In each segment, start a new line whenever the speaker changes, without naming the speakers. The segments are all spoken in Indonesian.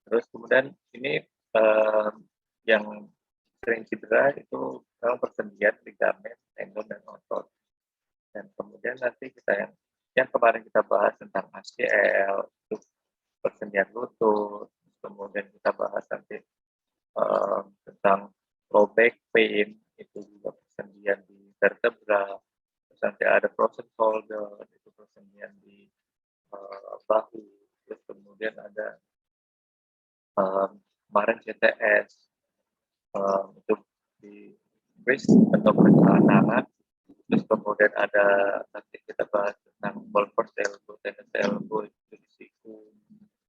Terus kemudian ini yang sering cedera itu memang persendian, ligamen, tendon, dan otot. Dan kemudian nanti kita yang kemarin kita bahas tentang ACL, itu persendian lutut, kemudian kita bahas nanti tentang low back pain, itu juga persendian di vertebra, terus nanti ada frozen shoulder, itu persendian di bahu, terus kemudian ada kemarin CTS, untuk di wrist atau perencanaan tangan, terus kemudian ada nanti kita bahas tentang golfers elbow, tennis elbow, itu di siku,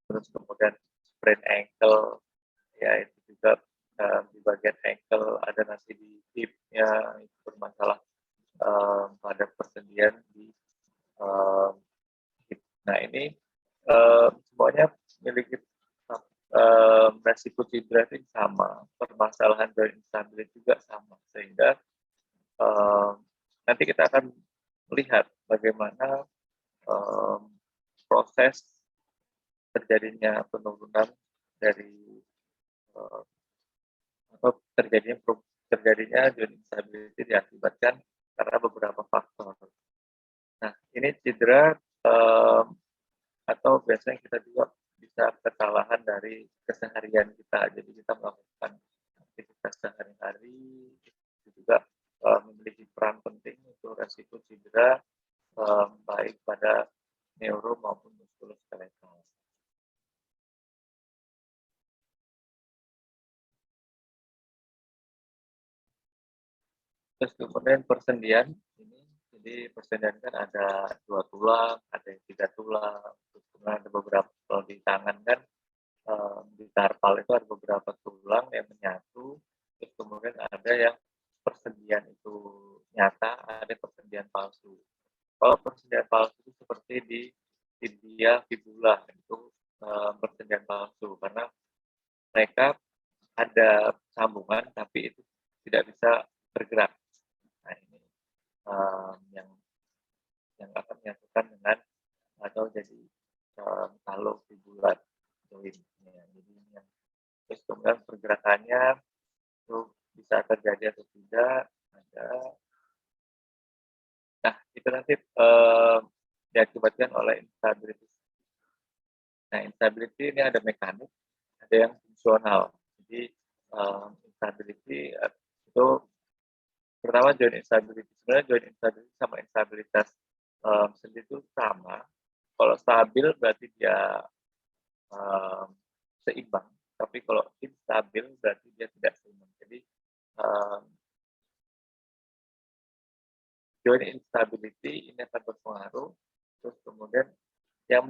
terus kemudian sprain ankle, ya itu juga di bagian ankle, ada nanti di hipnya, itu bermasalah pada persendian di hip. Nah ini semuanya memiliki resiko cedera itu sama, permasalahan joint instability juga sama, sehingga nanti kita akan melihat bagaimana proses terjadinya penurunan dari atau terjadinya joint instability diakibatkan karena beberapa faktor. Nah, ini cedera atau biasanya kita juga bisa kesalahan dari keseharian kita. Jadi kita melakukan aktivitas sehari-hari itu juga memiliki peran penting untuk resiko cedera baik pada neuro maupun muskuloskeletal. Terus kemudian persendian ini, jadi persendian kan ada 2 tulang, ada yang 3 tulang, terus kemudian ada beberapa, kalau di tangan kan di tarpal itu ada beberapa tulang yang menyatu, terus kemudian ada yang persendian itu nyata, ada persendian palsu. Kalau persendian palsu itu seperti di tibia fibula, itu persendian palsu karena mereka ada sambungan tapi itu tidak bisa bergerak. Nah ini yang akan menyatukan dengan atau jadi talo fibular joint. Ya, jadi yang terus kemudian pergerakannya itu bisa terjadi atau tidak ada. Nah itu nanti diakibatkan oleh instability. Nah instability ini ada mekanik, ada yang fungsional. Jadi instability itu pertama joint instability. Sebenarnya joint instability sama instabilitas sendi itu sama. Kalau stabil berarti dia seimbang. Tapi kalau instabil berarti dia tidak seimbang. Jadi joint instability ini akan berpengaruh. Terus kemudian yang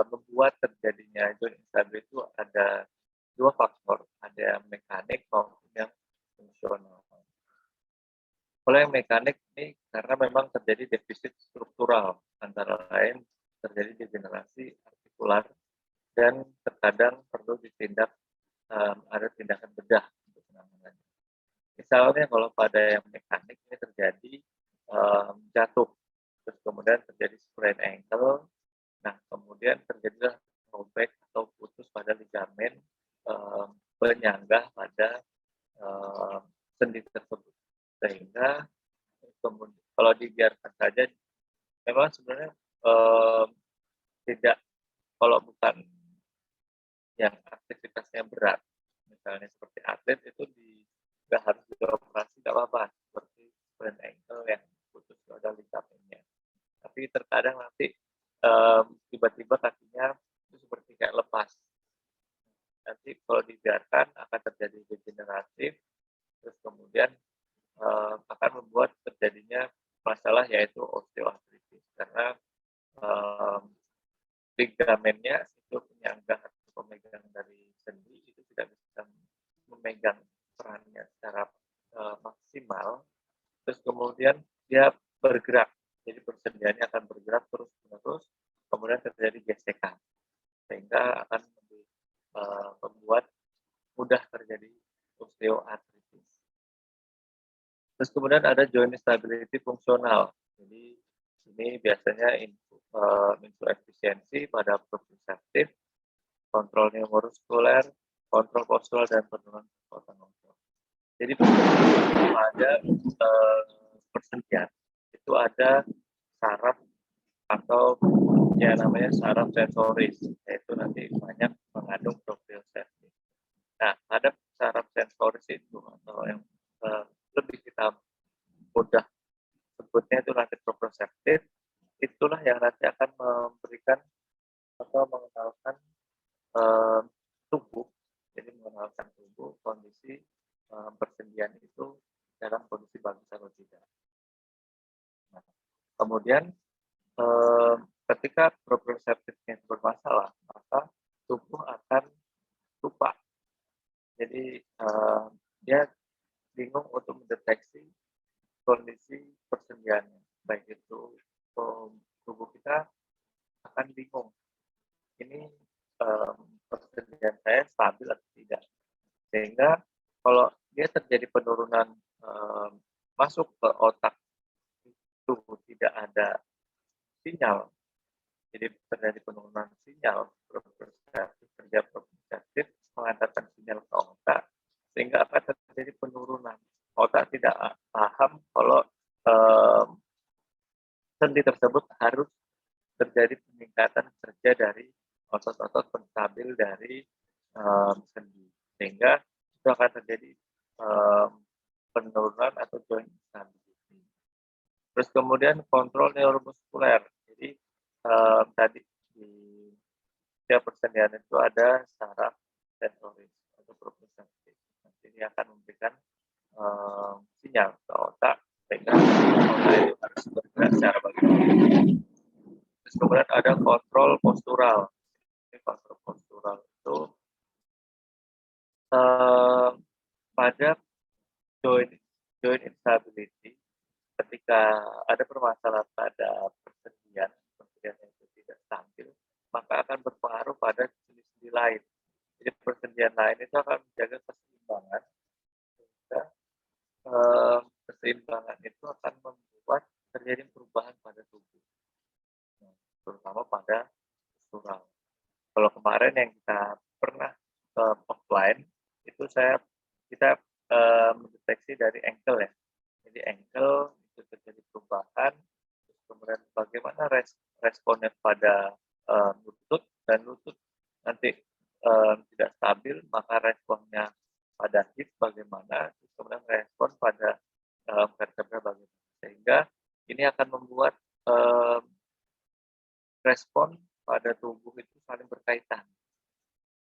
membuat terjadinya joint instability itu ada 2 faktor, ada yang mekanik maupun yang fungsional. Kalau yang mekanik ini karena memang terjadi defisit struktural, antara lain terjadi degenerasi artikular dan terkadang perlu ditindak ada tindakan bedah untuk penanganannya. Misalnya kalau pada yang mekanik ini terjadi jatuh, terus kemudian terjadi sprain ankle, nah kemudian terjadilah robek atau putus pada ligamen penyanggah pada sendi tersebut, sehingga kemudian kalau dibiarkan saja memang sebenarnya tidak, kalau bukan yang aktivitasnya berat, misalnya seperti atlet itu nggak harus dioperasi, nggak apa-apa, seperti sprain ankle yang putus pada ligamennya. Tapi terkadang nanti tiba-tiba kakinya itu seperti kayak lepas. Nanti kalau dibiarkan akan terjadi degeneratif, terus kemudian akan membuat terjadinya masalah yaitu osteoartritis karena ligamennya itu penyanggah atau pemegang dari sendi itu tidak bisa memegang perannya secara maksimal, terus kemudian dia bergerak, jadi persendiannya akan bergerak terus-menerus, kemudian terjadi gesekan sehingga akan membuat mudah terjadi osteoartritis. Terus kemudian ada joint stability fungsional. Jadi ini biasanya insuefisiensi pada proprioseptif. kontrol neuromuskuler, kontrol postural, dan penurunan kekuatan otot. Jadi pada persendian itu ada saraf atau ya namanya saraf sensoris, yaitu nanti banyak mengandung proprioceptif. Nah, ada saraf sensoris itu atau yang lebih kita mudah sebutnya itu nanti proprioceptif, itulah yang nanti akan memberikan atau mengenalkan tubuh, jadi mengenalkan tubuh kondisi persendian itu dalam kondisi bagus atau tidak. Nah, kemudian ketika proprioceptifnya bermasalah, maka tubuh akan lupa. Jadi dia bingung untuk mendeteksi kondisi persendiannya. Baik itu tubuh kita akan bingung. Ini persendian saya stabil atau tidak. Sehingga kalau dia terjadi penurunan masuk ke otak tubuh tidak ada sinyal, jadi terjadi penurunan sinyal kerja proprioceptif mengantarkan sinyal ke otak, sehingga akan terjadi penurunan. Otak tidak paham kalau sendi tersebut harus terjadi peningkatan kerja dari otot-otot penstabil dari sendi, sehingga itu akan terjadi penurunan atau joint instability. Terus kemudian kontrol neuromuskuler. Jadi tadi di setiap persendian itu ada saraf sensoris atau proprioceptif. Nanti dia akan memberikan sinyal ke otak sehingga otak itu harus bergerak secara bagaimana. Terus kemudian ada kontrol postural. Ini kontrol postural itu pada joint instability, ketika ada permasalahan pada persendian itu tidak stabil, maka akan berpengaruh pada sendi-sendi lain. Jadi persendian lain itu akan menjaga keseimbangan, sehingga keseimbangan itu akan membuat terjadi perubahan pada tubuh, terutama pada postural. Kalau kemarin yang kita pernah offline itu kita mendeteksi dari ankle ya. Jadi ankle itu terjadi perubahan, terus kemudian bagaimana responnya pada lutut, dan lutut nanti tidak stabil, maka responnya pada hip bagaimana, terus kemudian respon pada vertebra bagaimana, sehingga ini akan membuat respon pada tubuh itu saling berkaitan,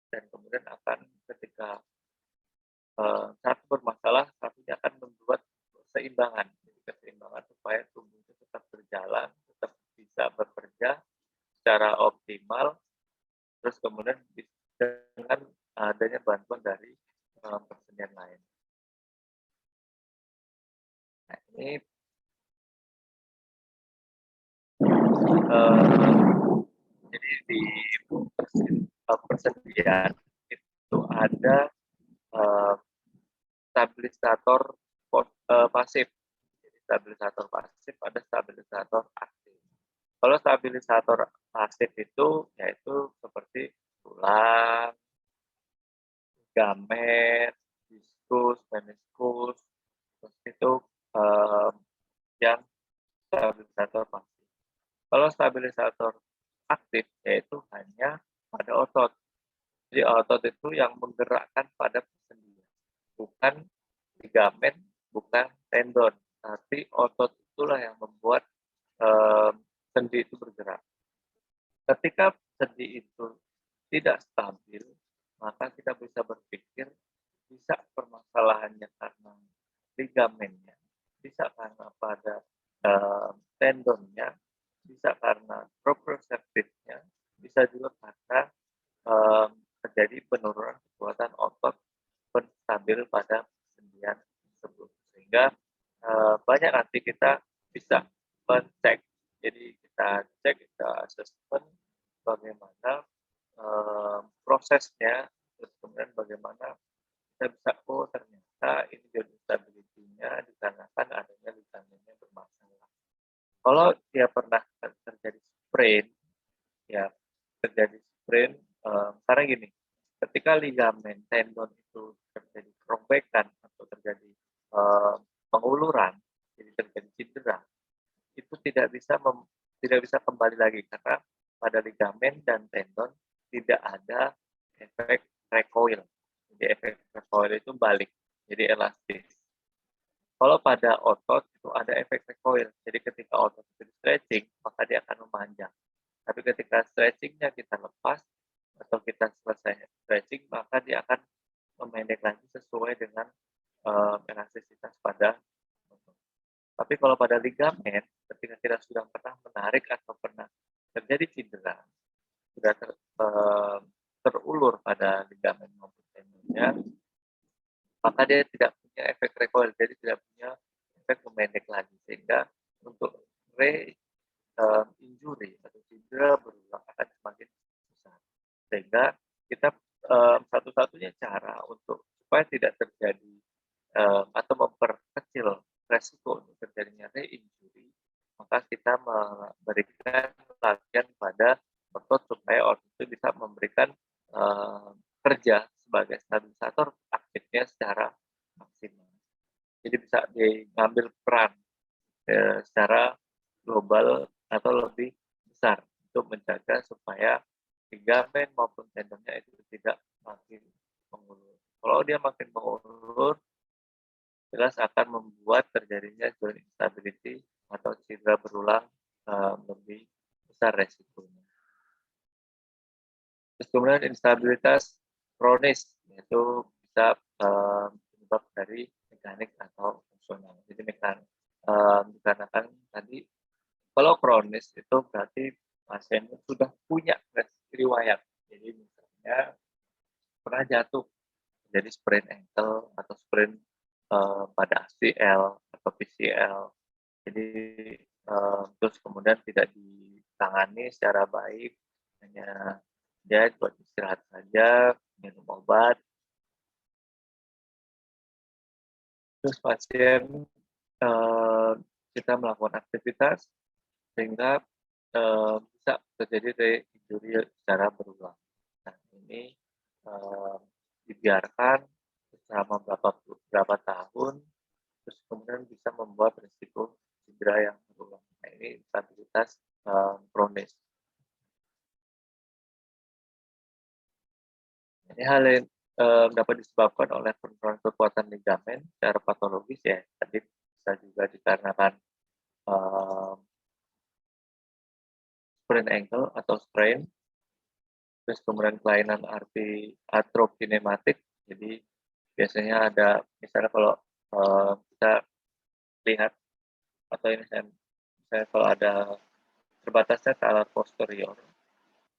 dan kemudian akan ketika satu bermasalah, satunya akan membuat keseimbangan. Jadi keseimbangan supaya tubuh itu tetap berjalan, tetap bisa bekerja secara optimal, terus kemudian dengan adanya bantuan dari persendian lain. Nah, ini jadi di persendian itu ada stabilisator pasif. Jadi stabilisator pasif, ada stabilisator aktif. Kalau stabilisator pasif itu yaitu seperti tulang, ligamen, diskus, meniskus, itu yang stabilisator pasif. Kalau stabilisator aktif yaitu hanya pada otot. Jadi otot itu yang menggerakkan pada persendian, bukan ligamen, bukan tendon, tapi otot itulah yang membuat sendi itu bergerak. Ketika sendi itu tidak stabil, maka kita bisa berpikir bisa permasalahannya karena ligamennya, bisa karena pada tendonnya, bisa karena proprioceptifnya, bisa juga karena terjadi penurunan kekuatan otot penstabil pada persendian tersebut. Sehingga banyak nanti kita bisa mencek, jadi kita cek, kita assessment bagaimana prosesnya, terus kemudian bagaimana kita bisa, oh ternyata ini joint instability-nya dikarenakan adanya ligamennya bermasalah. Kalau dia pernah terjadi sprain, ya terjadi sprain karena gini, ketika ligamen tendon itu terjadi kerobekan atau terjadi penguluran, jadi terjadi cedera, itu tidak bisa kembali lagi karena pada ligamen dan tendon tidak ada efek recoil. Jadi efek recoil itu balik, jadi elastis. Kalau pada otot itu ada efek recoil. Jadi ketika otot itu stretching, maka dia akan memanjang. Tapi ketika stretchingnya kita lepas atau kita selesai stretching, maka dia akan memendek lagi sesuai dengan elastisitas pada otot. Tapi kalau pada ligamen, ketika kita sudah pernah menarik atau pernah terjadi cedera, sudah terulur pada ligamen maupun tendonnya, maka dia tidak punya efek recoil, jadi tidak punya efek memendek lagi, sehingga untuk injury atau cedera berulang akan semakin besar. Sehingga kita satu-satunya cara untuk supaya tidak terjadi atau memperkecil resiko untuk terjadinya re-injury, maka kita memberikan latihan pada otot supaya otot itu bisa memberikan kerja sebagai stabilisator aktifnya secara maksimal. Jadi bisa diambil peran secara global atau lebih besar untuk menjaga supaya ligamen maupun tendonnya itu tidak makin mengulur. Kalau dia makin mengulur, jelas akan membuat terjadinya joint instability atau cedera berulang lebih besar resikonya. Terus kemudian instabilitas kronis, yaitu bisa penyebab dari mekanik atau fungsional. Jadi dikarenakan tadi kalau kronis itu berarti pasien sudah punya riwayat. Jadi misalnya pernah jatuh, jadi sprain ankle atau sprain pada ACL atau PCL. Jadi terus kemudian tidak ditangani secara baik, hanya dia buat istirahat saja, minum obat. Terus pasien kita melakukan aktivitas sehingga bisa terjadi re-injury secara berulang. Nah, ini dibiarkan selama berapa tahun, terus kemudian bisa membuat risiko cedera yang berulang. Nah, ini instabilitas kronis. Ini hal yang dapat disebabkan oleh penurunan kekuatan ligamen secara patologis ya. Tadi bisa juga dikarenakan sprain ankle atau sprain, terus kemudian kelainan atrokinematik. Jadi biasanya ada, misalnya kalau kita lihat atau ini saya kalau ada terbatasnya ke alat posterior,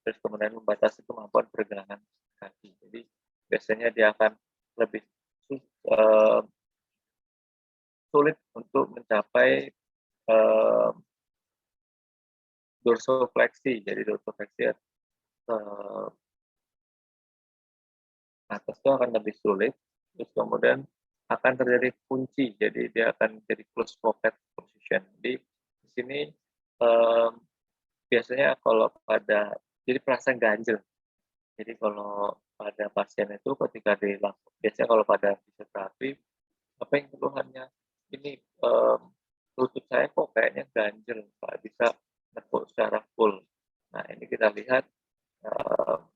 terus kemudian membatasi kemampuan pergerakan kaki. Jadi biasanya dia akan lebih sulit untuk mencapai dorsofleksi. Jadi dorsofleksi atas itu akan lebih sulit, terus kemudian akan terjadi kunci, jadi dia akan jadi close pocket position. Jadi di sini biasanya kalau jadi perasaan ganjel. Jadi kalau pada pasien itu ketika dilakukan, biasanya kalau pada fisioterapi, apa yang keluhannya ini lutut saya kok kayaknya ganjel, nggak bisa nekuk secara full. Nah ini kita lihat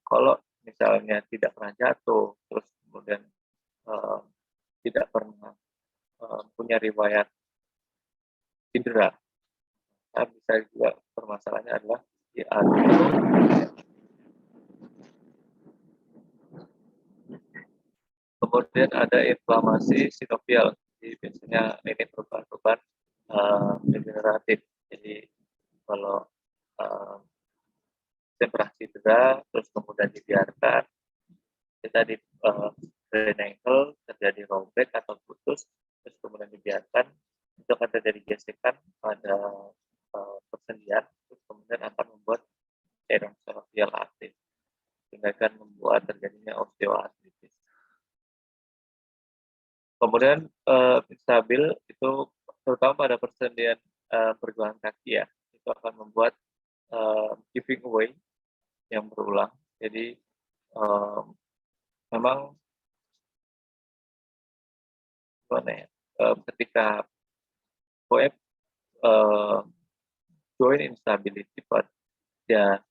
kalau misalnya tidak pernah jatuh, terus kemudian tidak pernah punya riwayat cedera, nah, bisa juga permasalahannya adalah di kemudian ada inflamasi sinovial, jadi biasanya ini perubahan-perubahan degeneratif. Jadi kalau pernah cedera, terus kemudian dibiarkan, kita di sprain ankle terjadi robek atau putus, terus kemudian dibiarkan, itu akan terjadi gesekan pada persendian, terus kemudian akan membuat cairan sinovial aktif, sehingga akan membuat terjadinya osteoartritis. Kemudian stabil itu terutama pada persendian pergelangan kaki ya, itu akan membuat giving away yang berulang. Jadi memang gimana ya, ketika web joint instability pada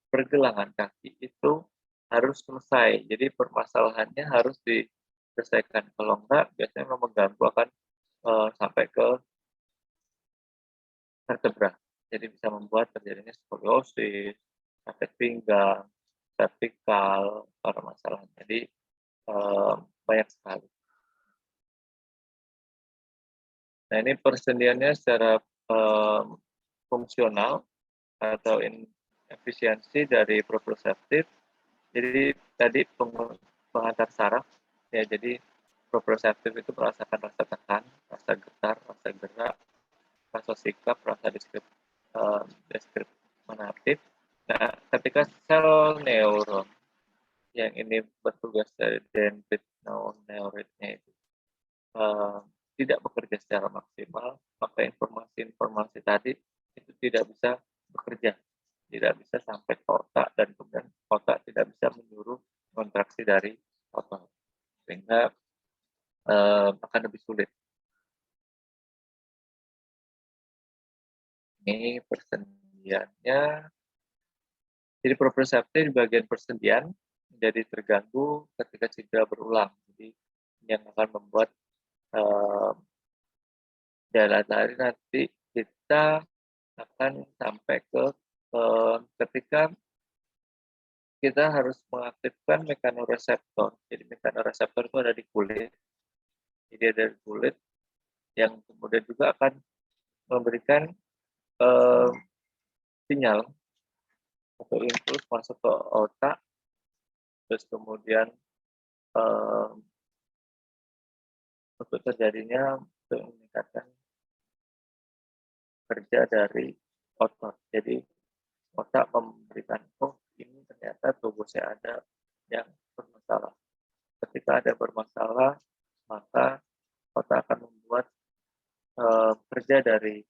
pergelangan kaki itu harus selesai. Jadi permasalahannya harus diselesaikan. Kalau enggak, biasanya memang mengganggu akan sampai ke vertebra. Jadi bisa membuat terjadinya skoliosis, sakit pinggang, vertikal, para masalah. Jadi banyak sekali. Nah ini persendiannya secara fungsional atau efisiensi dari proprioceptif. Jadi tadi pengantar saraf, ya jadi proprioceptif itu merasakan rasa tekan, rasa getar, rasa gerak, rasa sikap, rasa diskriminatif. Nah, ketika sel neuron yang ini bertugas dari dendrit neuritnya itu tidak bekerja secara maksimal, maka informasi-informasi tadi itu tidak bisa bekerja, tidak bisa sampai ke otak, dan kemudian otak tidak bisa menyuruh kontraksi dari otot, sehingga akan lebih sulit. Ini persendiannya. Jadi proprioceptif di bagian persendian menjadi terganggu ketika cedera berulang. Jadi yang akan membuat jalan hari nanti kita akan sampai ke ketika kita harus mengaktifkan mekanoreseptor. Jadi mekanoreseptor itu ada di kulit. Jadi ada di kulit yang kemudian juga akan memberikan sinyal atau impuls masuk ke otak, terus kemudian untuk terjadinya untuk meningkatkan kerja dari otot. Jadi otak memberikan, oh ini ternyata tubuh saya ada yang bermasalah. Ketika ada bermasalah, maka otak akan membuat kerja dari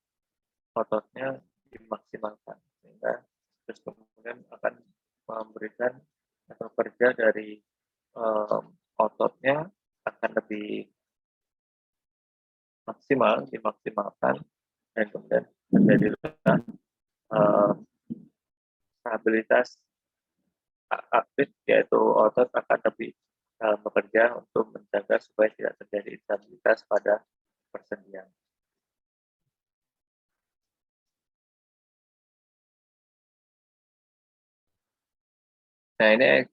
ototnya dimaksimalkan, sehingga terus kemudian akan memberikan atau kerja dari ototnya akan lebih maksimal, dimaksimalkan, dan kemudian menjadilah stabilitas aktif, yaitu otot akan lebih bekerja untuk menjaga supaya tidak terjadi instabilitas pada persendian. Nah ini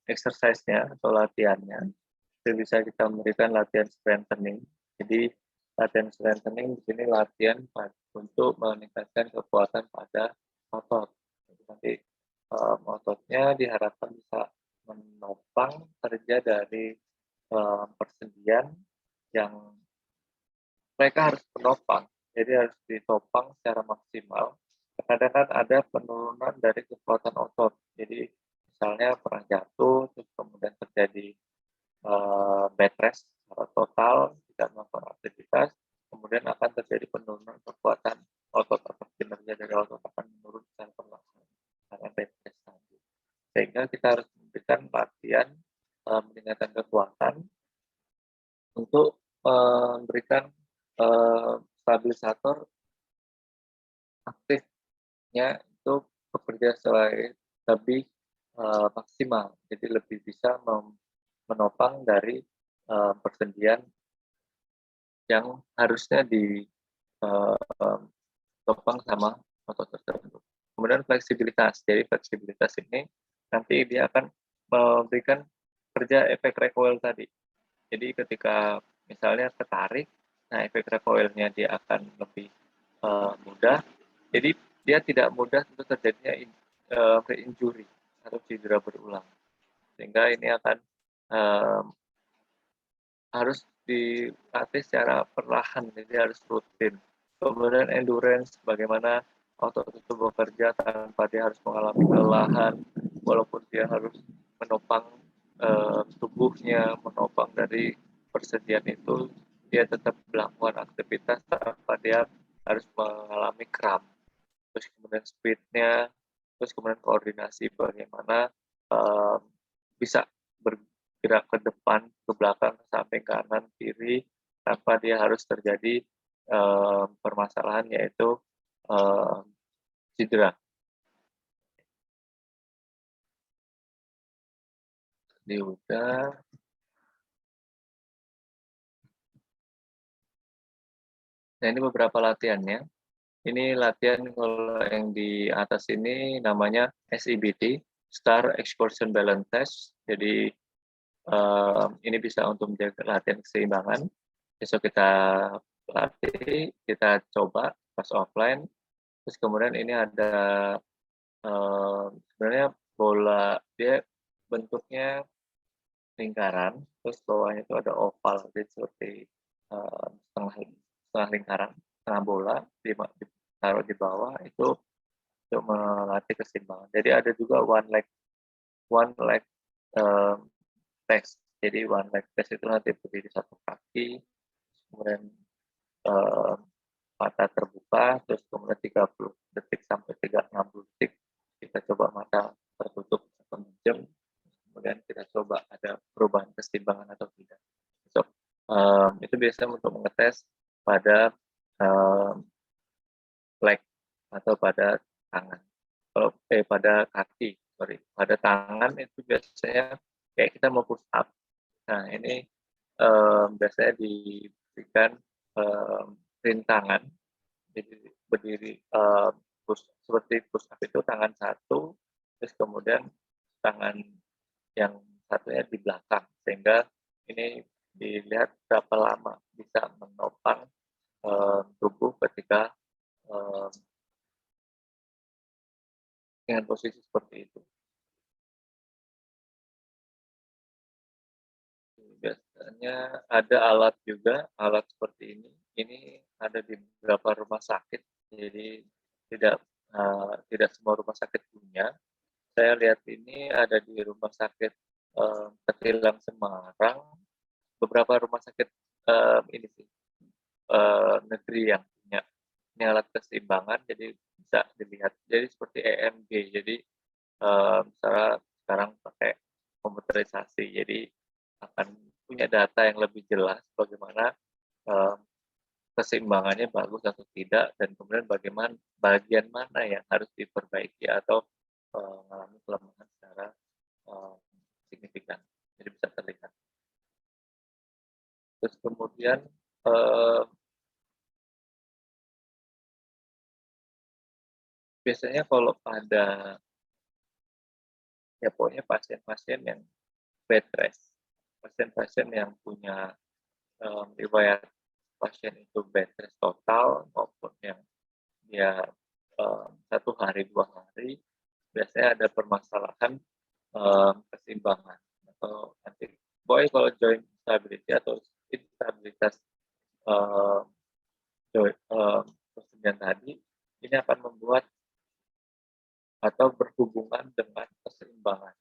exercise-nya atau latihannya. Itu bisa kita memberikan latihan strengthening. Jadi latihan strengthening di sini latihan untuk meningkatkan kekuatan pada otot. Jadi nanti ototnya diharapkan bisa menopang kerja dari persendian yang mereka harus menopang. Jadi harus ditopang secara maksimal. Kadang-kadang ada penurunan dari kekuatan otot. Jadi misalnya pernah jatuh, terus kemudian terjadi bed rest secara total, tidak melakukan aktivitas, kemudian akan terjadi penurunan kekuatan otot atau kinerja dari otot akan menurun secara perlahan karena bed rest tadi. Sehingga kita harus memberikan latihan meningkatkan kekuatan untuk memberikan stabilisator aktifnya itu bekerja selain lebih maksimal, jadi lebih bisa menopang dari persendian yang harusnya ditopang sama otot tersebut. Kemudian fleksibilitas, jadi fleksibilitas ini nanti dia akan memberikan kerja efek recoil tadi. Jadi ketika misalnya ketarik, nah efek recoilnya dia akan lebih mudah. Jadi dia tidak mudah untuk terjadinya re-injury atau cedera berulang. Sehingga ini akan harus dilatih secara perlahan, jadi harus rutin. Kemudian endurance, bagaimana otot itu bekerja tanpa dia harus mengalami kelelahan, walaupun dia harus menopang tubuhnya, menopang dari persediaan itu, dia tetap melakukan aktivitas tanpa dia harus mengalami kram. Terus kemudian speednya, terus kemudian koordinasi bagaimana eee, bisa bergerak ke depan, ke belakang, ke samping, kanan, kiri, tanpa dia harus terjadi, permasalahan yaitu, eee, cedera. Ini udah. Nah, ini beberapa latihannya. Ini latihan kalau yang di atas ini namanya SEBT, Star Excursion Balance Test. Jadi, ini bisa untuk menjaga latihan keseimbangan. Besok kita latih, kita coba pas offline, terus kemudian ini ada, sebenarnya bola, dia bentuknya lingkaran, terus bawahnya itu ada oval, jadi seperti, setengah setengah lingkaran, setengah bola, ditaruh di bawah, itu untuk melatih keseimbangan. Jadi ada juga one leg, eee, test. Jadi one leg test itu nanti berdiri satu kaki, kemudian, eee, mata terbuka, terus kemudian 30 detik sampai 60 detik, kita coba mata tertutup 1 jam, kemudian kita coba ada perubahan keseimbangan atau tidak. So, itu biasanya untuk mengetes pada, eee, leg atau pada tangan. Pada kaki, sorry. Pada tangan itu biasanya kayak kita mau push up. Nah, ini, biasanya diberikan, rintangan, jadi berdiri, seperti push up itu tangan satu, terus kemudian tangan yang satunya di belakang, sehingga ini dilihat berapa lama bisa menopang, tubuh ketika, eee, dengan posisi seperti itu. Biasanya ada alat juga, alat seperti ini. Ini ada di beberapa rumah sakit, jadi tidak, tidak semua rumah sakit punya. Saya lihat ini ada di Rumah Sakit, Ketilang Semarang, beberapa rumah sakit, ini sih, negeri yang punya. Ini alat keseimbangan, jadi bisa dilihat. Jadi seperti EMG, jadi, misalnya sekarang pakai komputerisasi, jadi akan punya data yang lebih jelas bagaimana, eee, keseimbangannya bagus atau tidak, dan kemudian bagaimana bagian mana yang harus diperbaiki atau, mengalami kelemahan secara, eee, signifikan. Jadi bisa terlihat. Terus kemudian, eee, biasanya kalau pada, ya pokoknya pasien-pasien yang bed rest, pasien-pasien yang punya, riwayat pasien itu bed rest total maupun yang dia, 1 hari, 2 hari, biasanya ada permasalahan, keseimbangan atau nanti pokoknya kalau joint stability atau instabilitas, eee, persediaan tadi, ini akan membuat atau berhubungan dengan keseimbangan.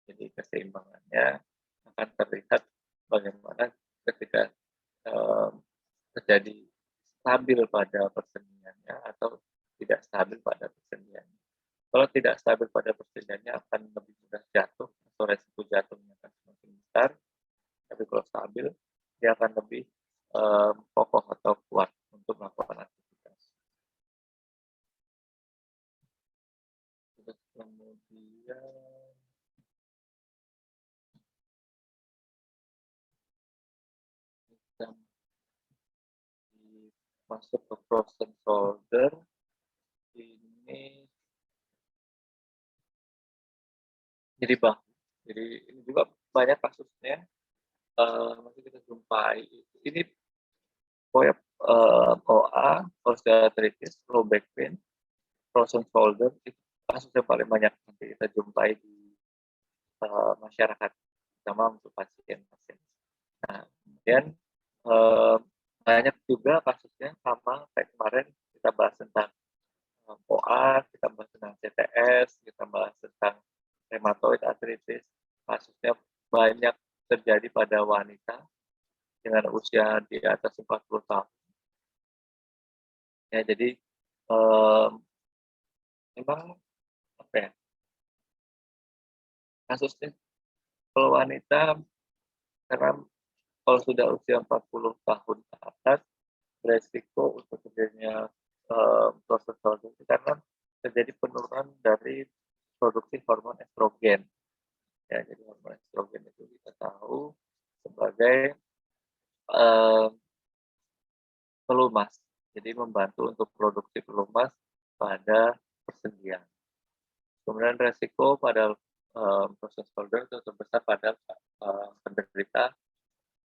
Jadi keseimbangannya akan terlihat bagaimana ketika, eee, terjadi stabil pada persendiannya atau tidak stabil pada persendiannya. Kalau tidak stabil pada persendiannya akan lebih mudah jatuh atau resiko jatuhnya akan semakin besar, tapi kalau stabil dia akan lebih, kokoh atau kuat untuk melakukan aktivitas. Terus kemudian kita masuk ke frozen shoulder, ini jadi bahu. Jadi ini juga banyak kasusnya, masih kita jumpai. Ini pokoknya, OA, osteoarthritis, low back pain, frozen shoulder, itu kasus yang paling banyak nanti kita jumpai di, masyarakat, terutama untuk pasien-pasien. Nah, kemudian, eee, banyak juga kasusnya sama kayak kemarin kita bahas tentang, OA, kita bahas tentang CTS, kita bahas tentang rheumatoid arthritis, kasusnya banyak terjadi pada wanita dengan usia di atas 40 tahun. Ya, jadi, mmm, memang apa ya, kasusnya kalau wanita karena kalau sudah usia 40 tahun ke atas, resiko untuk terjadinya proses itu karena terjadi penurunan dari produksi hormon estrogen. Ya, jadi hormon estrogen itu kita tahu sebagai eh, pelumas. Jadi membantu untuk produksi pelumas pada persendian. Kemudian resiko pada proses shoulder itu terbesar pada penderita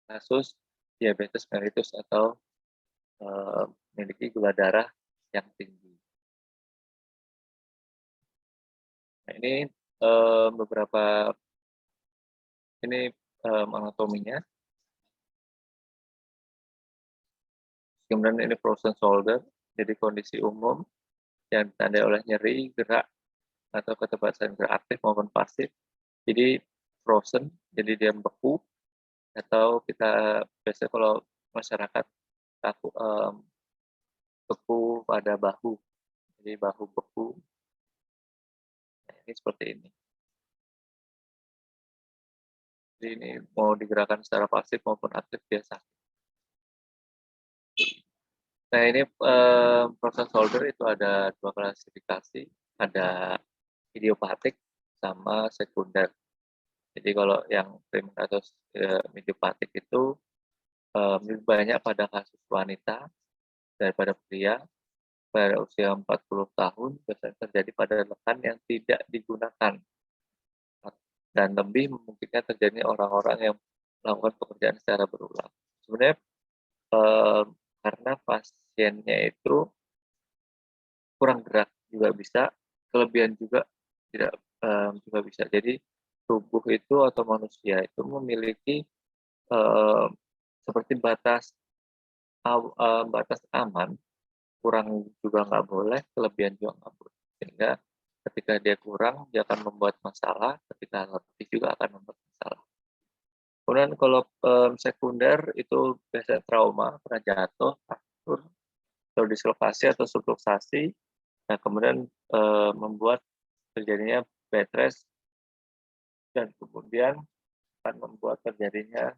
kasus diabetes mellitus atau memiliki gula darah yang tinggi. Nah, ini beberapa ini anatominya. Kemudian ini frozen shoulder, jadi kondisi umum yang ditandai oleh nyeri, gerak, atau keterbatasan gerak aktif maupun pasif. Jadi frozen, jadi dia beku, atau kita biasanya kalau masyarakat takut beku pada bahu, jadi bahu beku. Nah, ini seperti ini. Jadi ini mau digerakkan secara pasif maupun aktif biasa. Nah ini proses shoulder itu ada dua klasifikasi, ada idiopatik sama sekunder. Jadi kalau yang primer atau idiopatik itu lebih banyak pada kasus wanita daripada pria. Pada usia 40 tahun biasanya terjadi pada lengan yang tidak digunakan dan lebih memungkinkan terjadi orang-orang yang melakukan pekerjaan secara berulang. Sebenarnya karena pasiennya itu kurang gerak juga bisa, kelebihan juga tidak juga bisa. Jadi tubuh itu atau manusia itu memiliki seperti batas aman, kurang juga nggak boleh, kelebihan juga nggak boleh. Sehingga ketika dia kurang, dia akan membuat masalah, ketika lebih juga akan membuat masalah. Kemudian kalau sekunder itu biasanya trauma, pernah jatuh, fractur, atau dislokasi atau subluxasi, nah kemudian membuat terjadinya bed rest dan kemudian akan membuat terjadinya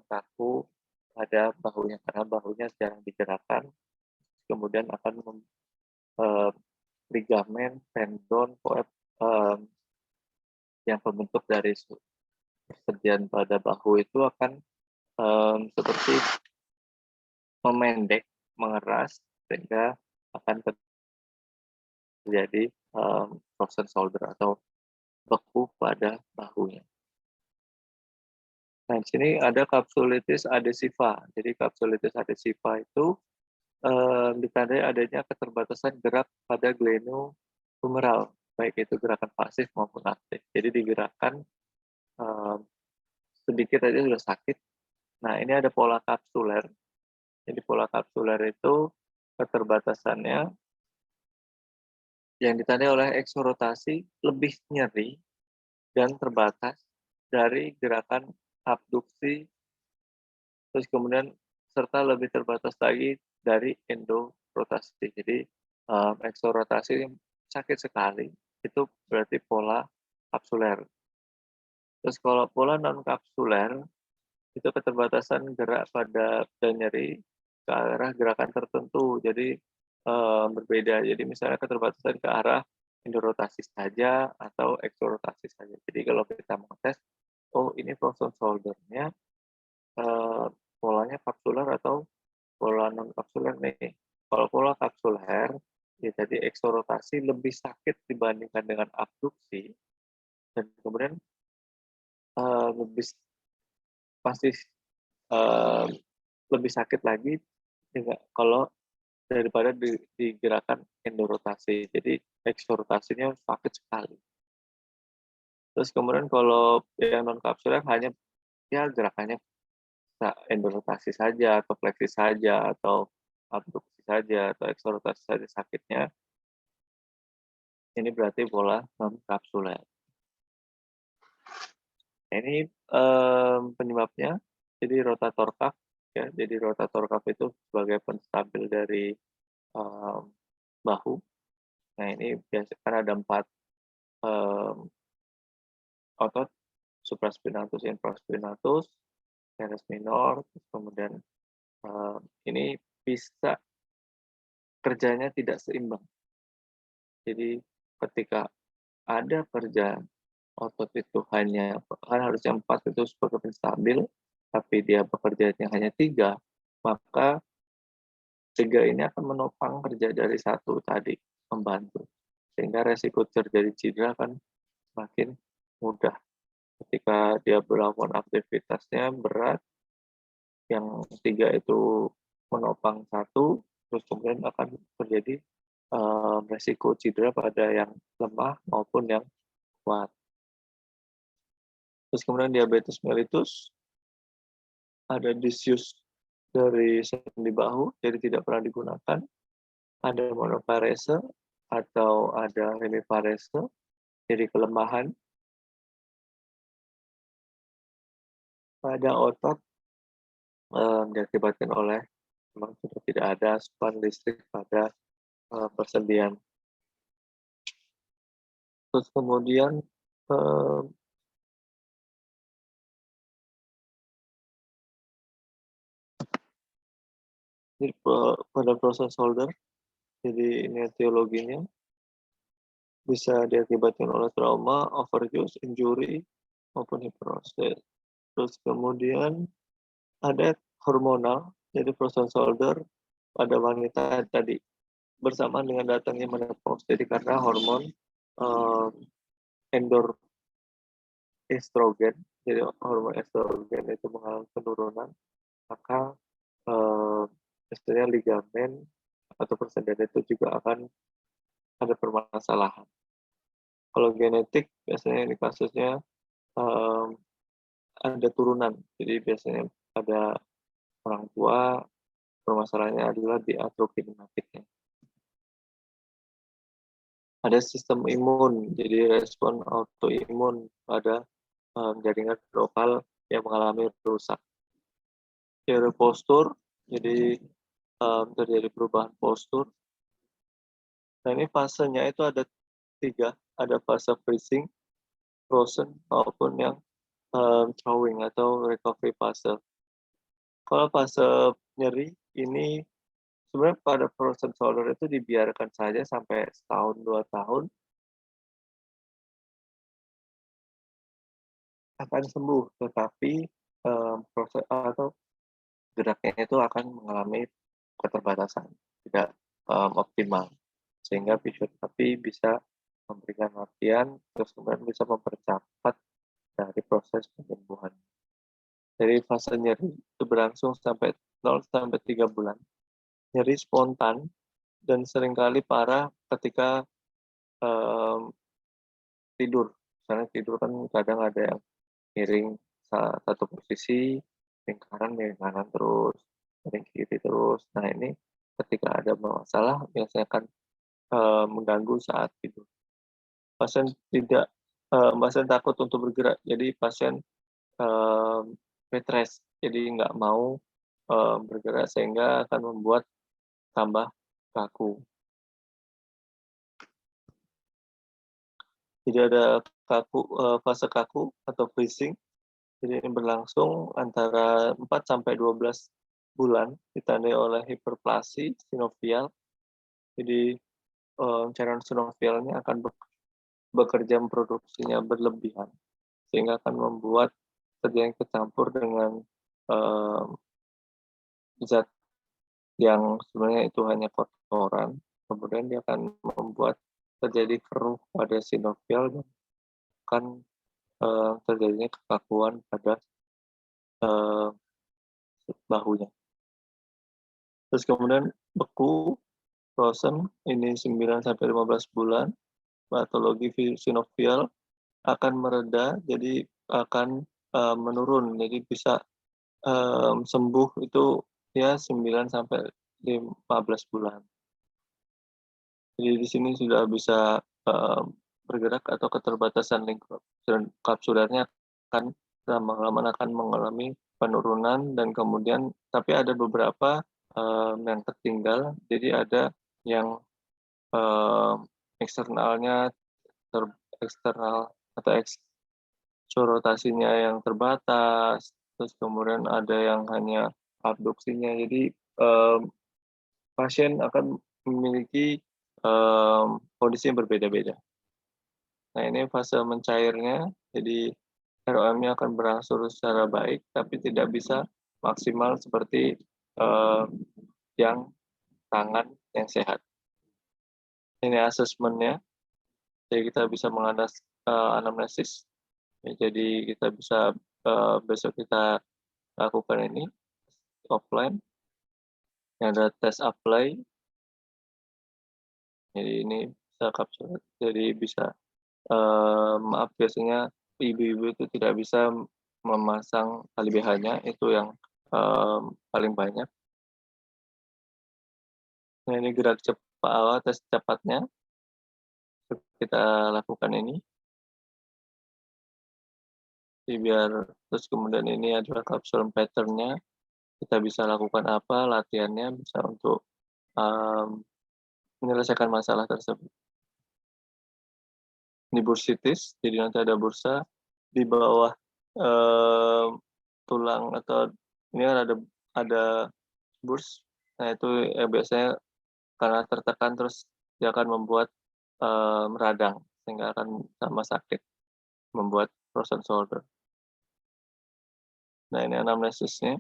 kaku pada bahunya karena bahunya jarang digerakkan, kemudian akan ligamen, tendon, yang terbentuk dari persendian pada bahu itu akan seperti memendek, mengeras, sehingga akan terjadi frozen shoulder atau beku pada bahunya. Nah, di sini ada kapsulitis adhesiva. Jadi kapsulitis adhesiva itu ditandai adanya keterbatasan gerak pada glenohumeral, baik itu gerakan pasif maupun aktif. Jadi digerakkan sedikit aja sudah sakit. Nah, ini ada pola kapsuler. Jadi pola kapsuler itu keterbatasannya yang ditandai oleh eksorotasi lebih nyeri dan terbatas dari gerakan abduksi, terus kemudian serta lebih terbatas lagi dari endorotasi. Jadi eksorotasi sakit sekali, itu berarti pola kapsuler. Terus kalau pola non kapsuler itu keterbatasan gerak pada dan nyeri ke arah gerakan tertentu. Jadi berbeda. Jadi misalnya keterbatasan ke arah endorotasi saja atau eksorotasi saja. Jadi kalau kita mau tes, oh ini frozen shoulder-nya polanya kapsuler atau pola non kapsuler nih. Kalau pola kapsuler, ya jadi eksorotasi lebih sakit dibandingkan dengan abduksi, dan kemudian lebih pasti lebih sakit lagi kalau daripada digerakkan endorotasi. Jadi eksorotasinya sakit sekali. Terus kemudian kalau yang non kapsuler hanya ya gerakannya endorotasi saja atau fleksi saja atau abduksi saja atau eksorotasi saja sakitnya, ini berarti pola non kapsuler. Ini penyebabnya jadi rotator cuff ya. Jadi rotator cuff itu sebagai penstabil dari bahu. Nah ini biasanya kan ada 4 otot supraspinatus, infraspinatus, teres minor, terus kemudian ini bisa kerjanya tidak seimbang. Jadi ketika ada kerja otot itu hanya kan harusnya 4 itu supaya stabil, tapi dia bekerjanya hanya 3, maka 3 ini akan menopang kerja dari satu tadi, membantu. Sehingga resiko terjadi cedera akan semakin mudah. Ketika dia melakukan aktivitasnya berat, yang 3 itu menopang satu, terus kemudian akan terjadi resiko cedera pada yang lemah maupun yang kuat. Terus kemudian diabetes mellitus, ada disuse dari sendi bahu, jadi tidak pernah digunakan. Ada monoparese atau ada hemiparese, jadi kelemahan pada otot diakibatkan oleh memang sudah tidak ada asupan listrik pada persendian. Terus kemudian pada proses shoulder, jadi ini etiologinya bisa diakibatkan oleh trauma, overuse, injury, maupun hiperosis. Terus kemudian ada hormonal, jadi proses shoulder pada wanita tadi bersamaan dengan datangnya menopause. Jadi karena hormon estrogen, jadi hormon estrogen itu mengalami penurunan, maka istilahnya ligamen atau persendian itu juga akan ada permasalahan. Kalau genetik biasanya ini kasusnya ada turunan, jadi biasanya pada orang tua permasalahannya adalah di atrofi genetiknya. Ada sistem imun, jadi respon autoimun pada jaringan lokal yang mengalami rusak. Teori postur, jadi terjadi perubahan postur. Nah ini fasenya itu ada 3, ada fase freezing, frozen, maupun yang thawing atau recovery fase. Kalau fase nyeri ini sebenarnya pada frozen shoulder itu dibiarkan saja sampai setahun 2 tahun akan sembuh, tetapi proses atau geraknya itu akan mengalami keterbatasan, tidak optimal. Sehingga fisioterapi bisa memberikan latihan, terus kemudian bisa mempercepat dari proses penyembuhan. Jadi fase nyeri itu berlangsung sampai 0 sampai 3 bulan. Nyeri spontan dan seringkali parah ketika tidur. Misalnya tidur kan kadang ada yang miring satu posisi, miring kanan terus, miring kiri terus. Nah ini ketika ada masalah biasanya akan mengganggu saat tidur. Pasien pasien takut untuk bergerak, jadi pasien bed rest, jadi nggak mau bergerak sehingga akan membuat tambah kaku. Jadi ada fase kaku atau freezing, jadi ini berlangsung antara 4 sampai 12 bulan, ditandai oleh hiperplasi sinovial. Jadi cairan sinovialnya akan bekerja memproduksinya berlebihan, sehingga akan membuat terjadi kecampur dengan zat yang sebenarnya itu hanya kotoran, kemudian dia akan membuat terjadi keruh pada sinovial dan akan terjadinya kekakuan pada bahunya. Terus kemudian beku, frozen, ini 9 sampai 15 bulan, patologi sinovial akan mereda, jadi akan menurun, jadi bisa sembuh itu ya 9 sampai 15 bulan. Jadi di sini sudah bisa bergerak atau keterbatasan lingkup kapsulernya akan lama-lama akan mengalami penurunan dan kemudian tapi ada beberapa yang tertinggal, jadi ada yang eksternalnya eksternal atau
sorotasinya yang terbatas, terus kemudian ada yang hanya abduksinya. Jadi pasien akan memiliki kondisi yang berbeda-beda. Nah, ini fase mencairnya, jadi ROM-nya akan berangsur secara baik, tapi tidak bisa maksimal seperti yang tangan yang sehat. Ini asesmennya, jadi kita bisa anamnesis. Ya, jadi kita bisa besok kita lakukan ini offline. Yang ada tes apply. Jadi ini bisa kapsul. Jadi bisa maaf biasanya ibu-ibu itu tidak bisa memasang tali BH-nya, itu yang paling banyak. Nah, ini gerak cepat tes cepatnya. Kita lakukan ini. Jadi biar terus kemudian ini adalah kapsul pattern-nya. Kita bisa lakukan apa latihannya bisa untuk menyelesaikan masalah tersebut. Ini bursitis, jadi nanti ada bursa di bawah tulang atau ini kan ada burs. Nah itu biasanya karena tertekan terus dia akan membuat radang sehingga akan sama sakit, membuat frozen shoulder. Nah ini anamnesisnya.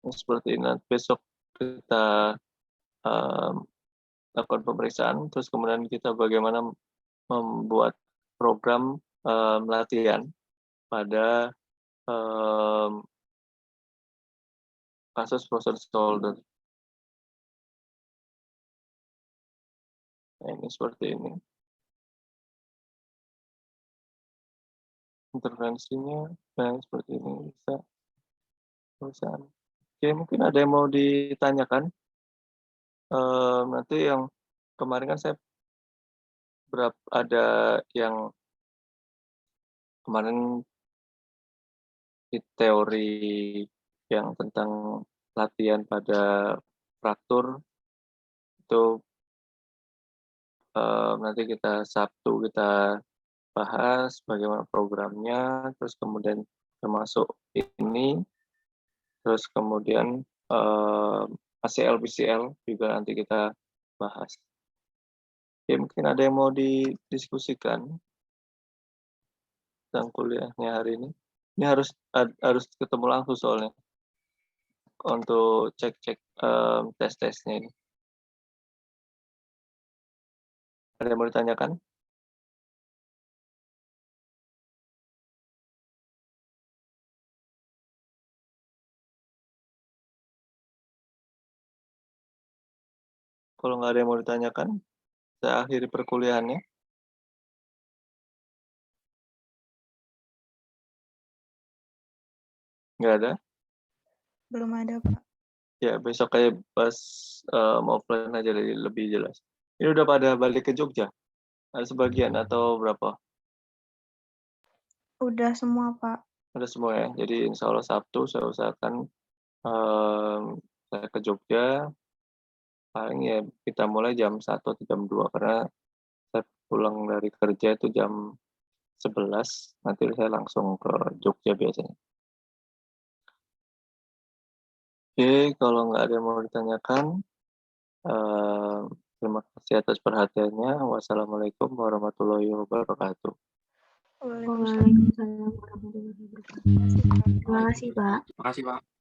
Seperti ini. Nanti besok kita lakukan pemeriksaan, terus kemudian kita bagaimana membuat program latihan pada kasus frozen shoulder. Nah, ini seperti ini. Intervensinya, nah seperti ini bisa. Oke, mungkin ada yang mau ditanyakan. Nanti yang kemarin kan saya ada yang kemarin di teori yang tentang latihan pada fraktur itu nanti kita Sabtu kita bahas bagaimana programnya, terus kemudian termasuk ini, terus kemudian ACL PCL juga nanti kita bahas. Oke, mungkin ada yang mau didiskusikan tentang kuliahnya hari ini. Ini harus ketemu langsung soalnya untuk cek tes-tesnya ini. Ada yang mau ditanyakan? Kalau nggak ada yang mau ditanyakan, saya akhiri perkuliahannya. Nggak ada?
Belum ada, Pak.
Ya, besok kayak pas offline aja lebih jelas. Ini udah pada balik ke Jogja? Ada sebagian atau berapa?
Udah semua, Pak.
Ada semua ya. Jadi insya Allah Sabtu saya usahakan saya ke Jogja. Paling ya kita mulai jam 1 atau jam 2 karena saya pulang dari kerja itu jam 11. Nanti saya langsung ke Jogja biasanya. Oke, kalau nggak ada yang mau ditanyakan, terima kasih atas perhatiannya. Wassalamualaikum warahmatullahi wabarakatuh.
Waalaikumsalam.
Waalaikumsalam warahmatullahi wabarakatuh. Terima kasih, Pak.
Terima kasih, Pak.